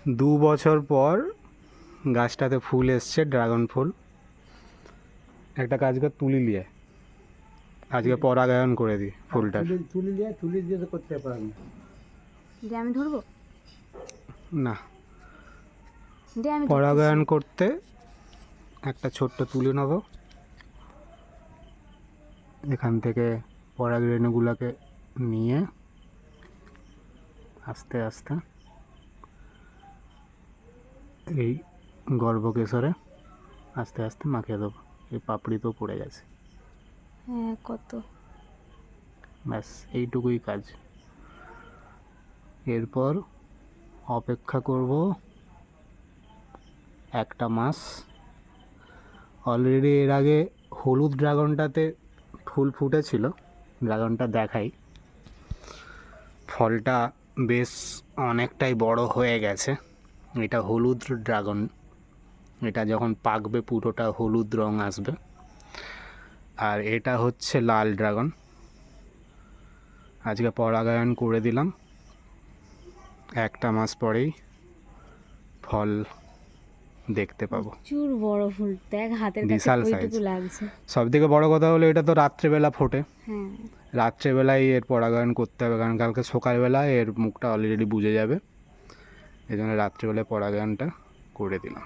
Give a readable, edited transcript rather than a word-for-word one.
2 বছর পর গাছটাতে ফুল এসছে, ড্রাগন ফুল। একটা কাজ কর, তুলি নিয়ে আজকে পরাগায়ন করে দিই ফুলটার। তুলি দিয়ে তো করতে পারবো দিয়ে আমি ধরবো, না, দিয়ে আমি পরাগায়ন ধরতেছি। করতে একটা ছোট্ট তুলে নেব, এখান থেকে পরাগ রেণুগুলোকে নিয়ে আস্তে আস্তে এই গর্ভকেশরে আস্তে আস্তে মাখিয়ে দেবো। এই পাপড়ি তো পড়ে গেছে, হ্যাঁ কত ব্যাস এইটুকুই কাজ। এরপর অপেক্ষা করব 1 মাস। অলরেডি এর আগে হলুদ ড্রাগনটাতে ফুল ফুটেছিল, ড্রাগনটা দেখাই। ফলটা বেশ অনেকটাই বড় হয়ে গেছে। এটা হলুদ ড্রাগন, এটা যখন পাকবে পুরোটা হলুদ রং আসবে। আর এটা হচ্ছে লাল ড্রাগন। আজকে পরাগায়ন করে দিলাম, 1 মাস পরেই ফল দেখতে পাবো। প্রচুর বড় ফুল, দেখ হাতের কাছে বিশাল কইটুকু size। লাগছে। সব থেকে বড় কথা হলো এটা তো রাত্রেবেলা ফোটে, হ্যাঁ রাত্রেবেলায় এর পরাগায়ন করতে হবে, কারণ কালকে সকালবেলা এর মুখটা অলরেডি বুজে যাবে। এই জন্য রাত্রেবেলায় পরাগায়নটা করে দিলাম।